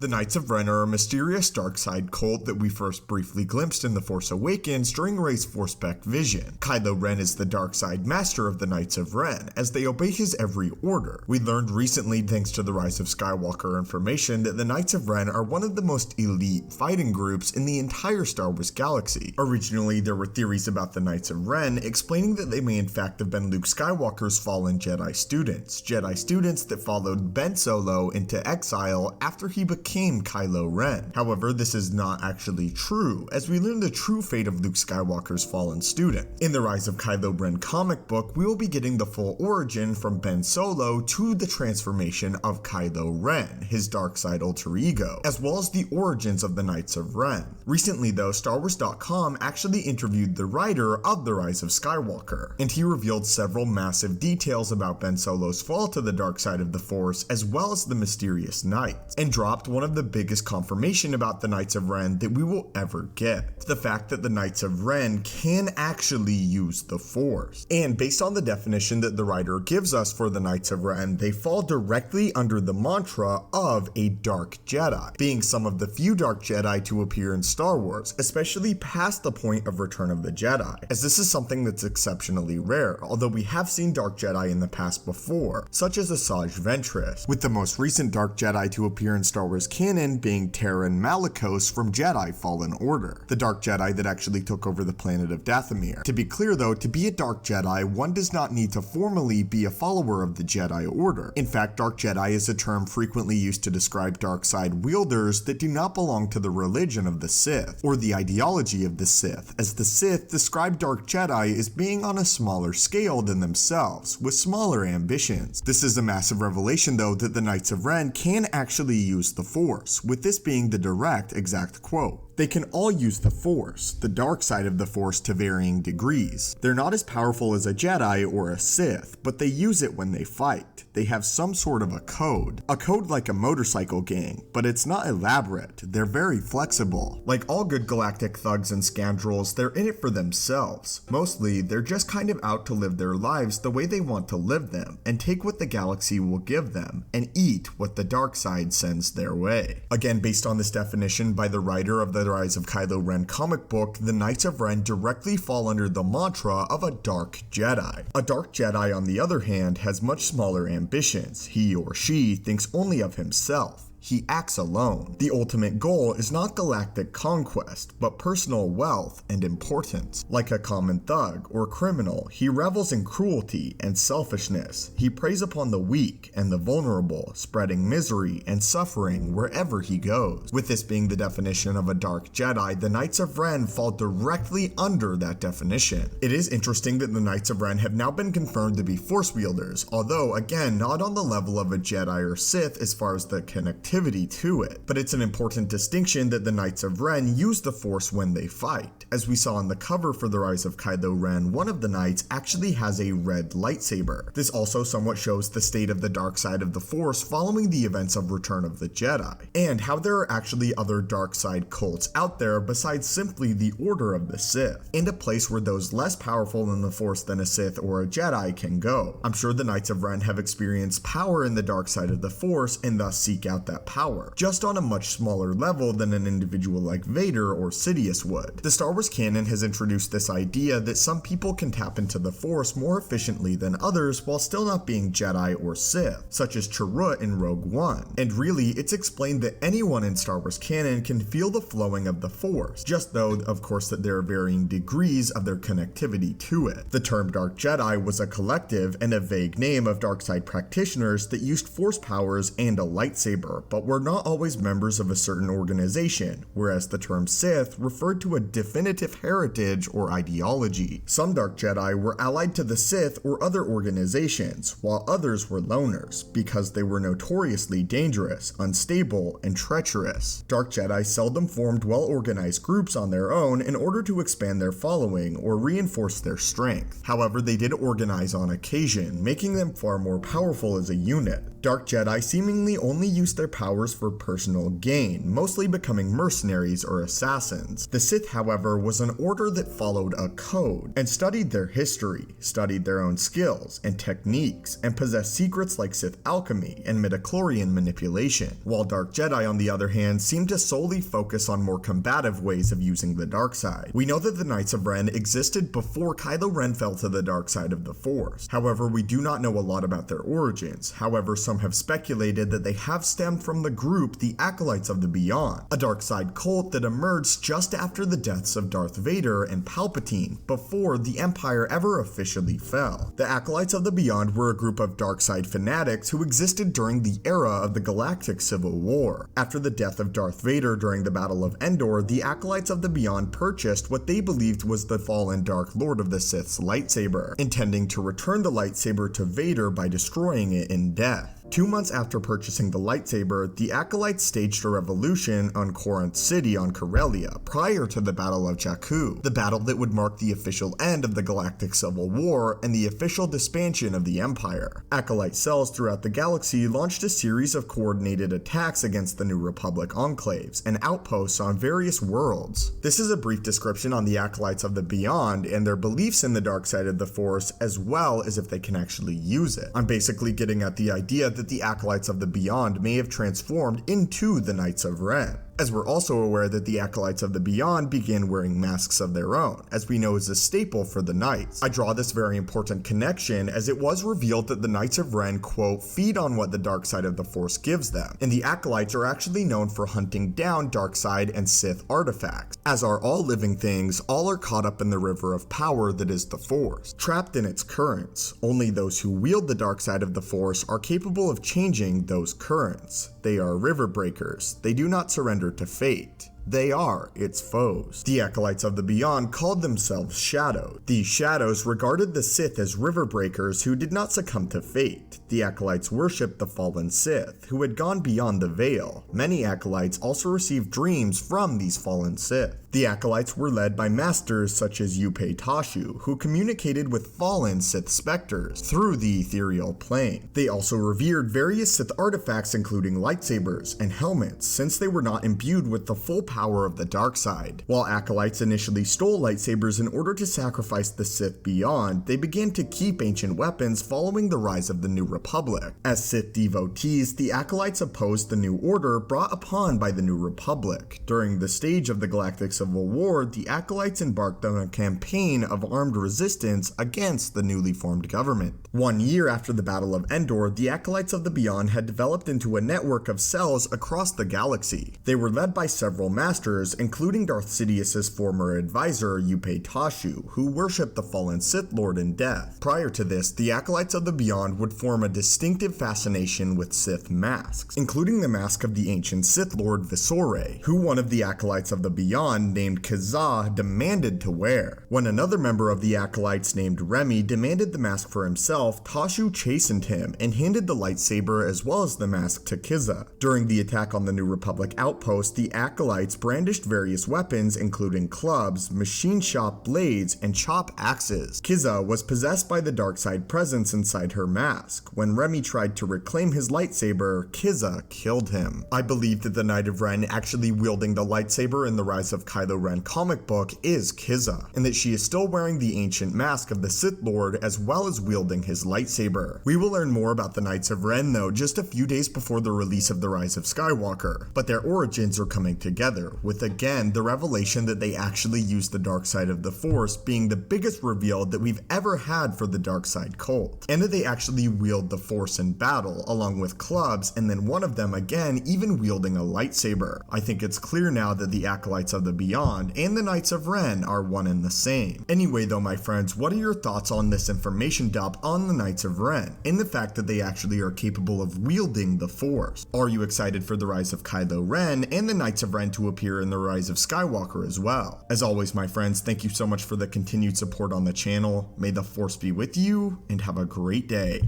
The Knights of Ren are a mysterious dark side cult that we first briefly glimpsed in The Force Awakens during Rey's Force-Spec vision. Kylo Ren is the dark side master of the Knights of Ren, as they obey his every order. We learned recently, thanks to the Rise of Skywalker information, that the Knights of Ren are one of the most elite fighting groups in the entire Star Wars galaxy. Originally, there were theories about the Knights of Ren explaining that they may in fact have been Luke Skywalker's fallen Jedi students that followed Ben Solo into exile after he became Kylo Ren. However, this is not actually true, as we learn the true fate of Luke Skywalker's fallen student. In the Rise of Kylo Ren comic book, we will be getting the full origin from Ben Solo to the transformation of Kylo Ren, his dark side alter ego, as well as the origins of the Knights of Ren. Recently though, StarWars.com actually interviewed the writer of The Rise of Skywalker, and he revealed several massive details about Ben Solo's fall to the dark side of the Force, as well as the mysterious Knights, and dropped one of the biggest confirmation about the Knights of Ren that we will ever get: the fact that the Knights of Ren can actually use the Force. And based on the definition that the writer gives us for the Knights of Ren, they fall directly under the mantra of a Dark Jedi, being some of the few Dark Jedi to appear in Star Wars, especially past the point of Return of the Jedi, as this is something that's exceptionally rare, although we have seen Dark Jedi in the past before, such as Asajj Ventress, with the most recent Dark Jedi to appear in Star Wars canon being Terran Malicos from Jedi Fallen Order, the Dark Jedi that actually took over the planet of Dathomir. To be clear though, to be a Dark Jedi, one does not need to formally be a follower of the Jedi Order. In fact, Dark Jedi is a term frequently used to describe dark side wielders that do not belong to the religion of the Sith, or the ideology of the Sith, as the Sith describe Dark Jedi as being on a smaller scale than themselves, with smaller ambitions. This is a massive revelation though that the Knights of Ren can actually use the Force, with this being the direct exact quote. They can all use the Force, the dark side of the Force, to varying degrees. They're not as powerful as a Jedi or a Sith, but they use it when they fight. They have some sort of a code like a motorcycle gang, but it's not elaborate. They're very flexible. Like all good galactic thugs and scoundrels, they're in it for themselves. Mostly, they're just kind of out to live their lives the way they want to live them, and take what the galaxy will give them, and eat what the dark side sends their way. Again, based on this definition by the writer of the Rise of Kylo Ren comic book, the Knights of Ren directly fall under the mantra of a Dark Jedi. A Dark Jedi, on the other hand, has much smaller ambitions. He or she thinks only of himself. He acts alone. The ultimate goal is not galactic conquest, but personal wealth and importance. Like a common thug or criminal, he revels in cruelty and selfishness. He preys upon the weak and the vulnerable, spreading misery and suffering wherever he goes. With this being the definition of a Dark Jedi, the Knights of Ren fall directly under that definition. It is interesting that the Knights of Ren have now been confirmed to be Force wielders, although again not on the level of a Jedi or Sith as far as the connectivity to it, but it's an important distinction that the Knights of Ren use the Force when they fight. As we saw on the cover for the Rise of Kylo Ren, one of the Knights actually has a red lightsaber. This also somewhat shows the state of the dark side of the Force following the events of Return of the Jedi, and how there are actually other dark side cults out there besides simply the Order of the Sith, and a place where those less powerful in the Force than a Sith or a Jedi can go. I'm sure the Knights of Ren have experienced power in the dark side of the Force and thus seek out that power, just on a much smaller level than an individual like Vader or Sidious would. The Star Wars canon has introduced this idea that some people can tap into the Force more efficiently than others while still not being Jedi or Sith, such as Chirrut in Rogue One. And really, it's explained that anyone in Star Wars canon can feel the flowing of the Force, just though, of course, that there are varying degrees of their connectivity to it. The term Dark Jedi was a collective and a vague name of dark side practitioners that used Force powers and a lightsaber, but were not always members of a certain organization, whereas the term Sith referred to a definitive heritage or ideology. Some Dark Jedi were allied to the Sith or other organizations, while others were loners, because they were notoriously dangerous, unstable, and treacherous. Dark Jedi seldom formed well-organized groups on their own in order to expand their following or reinforce their strength. However, they did organize on occasion, making them far more powerful as a unit. Dark Jedi seemingly only used their powers for personal gain, mostly becoming mercenaries or assassins. The Sith, however, was an order that followed a code and studied their history, studied their own skills and techniques, and possessed secrets like Sith alchemy and midichlorian manipulation, while Dark Jedi, on the other hand, seemed to solely focus on more combative ways of using the dark side. We know that the Knights of Ren existed before Kylo Ren fell to the dark side of the Force. However, we do not know a lot about their origins. However, some have speculated that they have stemmed from the group the Acolytes of the Beyond, a dark side cult that emerged just after the deaths of Darth Vader and Palpatine, before the Empire ever officially fell. The Acolytes of the Beyond were a group of dark side fanatics who existed during the era of the Galactic Civil War. After the death of Darth Vader during the Battle of Endor, the Acolytes of the Beyond purchased what they believed was the fallen Dark Lord of the Sith's lightsaber, intending to return the lightsaber to Vader by destroying it in death. 2 months after purchasing the lightsaber, the Acolytes staged a revolution on Corinth City on Corellia prior to the Battle of Jakku, the battle that would mark the official end of the Galactic Civil War and the official disbandment of the Empire. Acolyte cells throughout the galaxy launched a series of coordinated attacks against the New Republic enclaves and outposts on various worlds. This is a brief description on the Acolytes of the Beyond and their beliefs in the dark side of the Force, as well as if they can actually use it. I'm basically getting at the idea that the Acolytes of the Beyond may have transformed into the Knights of Ren, as we're also aware that the Acolytes of the Beyond began wearing masks of their own, as we know is a staple for the Knights. I draw this very important connection as it was revealed that the Knights of Ren, quote, feed on what the dark side of the Force gives them, and the Acolytes are actually known for hunting down dark side and Sith artifacts. As are all living things, all are caught up in the river of power that is the Force, trapped in its currents. Only those who wield the dark side of the Force are capable of changing those currents. They are river breakers. They do not surrender to fate. They are its foes. The Acolytes of the Beyond called themselves Shadows. These Shadows regarded the Sith as river breakers who did not succumb to fate. The Acolytes worshipped the fallen Sith, who had gone beyond the veil. Many Acolytes also received dreams from these fallen Sith. The Acolytes were led by masters such as Yupe Tashu, who communicated with fallen Sith specters through the ethereal plane. They also revered various Sith artifacts including lightsabers and helmets, since they were not imbued with the full power of the dark side. While Acolytes initially stole lightsabers in order to sacrifice the Sith beyond, they began to keep ancient weapons following the rise of the New Republic. As Sith devotees, the Acolytes opposed the New Order brought upon by the New Republic. During the stage of the Galactic Civil War, the Acolytes embarked on a campaign of armed resistance against the newly formed government. 1 year after the Battle of Endor, the Acolytes of the Beyond had developed into a network of cells across the galaxy. They were led by several masters, including Darth Sidious's former advisor, Yupe Tashu, who worshipped the fallen Sith Lord in death. Prior to this, the Acolytes of the Beyond would form a distinctive fascination with Sith masks, including the mask of the ancient Sith Lord Visore, who one of the Acolytes of the Beyond named Kazaa demanded to wear. When another member of the Acolytes named Remy demanded the mask for himself, Tashu chastened him and handed the lightsaber as well as the mask to Kizza. During the attack on the New Republic outpost, the Acolytes brandished various weapons including clubs, machine shop blades, and chop axes. Kizza was possessed by the dark side presence inside her mask. When Remy tried to reclaim his lightsaber, Kizza killed him. I believe that the Knight of Ren actually wielding the lightsaber in the Rise of Kylo Ren comic book is Kizza, and that she is still wearing the ancient mask of the Sith Lord as well as wielding his lightsaber. We will learn more about the Knights of Ren though just a few days before the release of The Rise of Skywalker, but their origins are coming together, with again the revelation that they actually used the dark side of the Force being the biggest reveal that we've ever had for the dark side cult, and that they actually wield the Force in battle along with clubs, and then one of them again even wielding a lightsaber. I think it's clear now that the Acolytes of the Beyond and the Knights of Ren are one and the same. Anyway though, my friends, what are your thoughts on this information dump on the Knights of Ren and the fact that they actually are capable of wielding the Force? Are you excited for the Rise of Kylo Ren and the Knights of Ren to appear in the Rise of Skywalker as well? As always, my friends, thank you so much for the continued support on the channel. May the Force be with you and have a great day.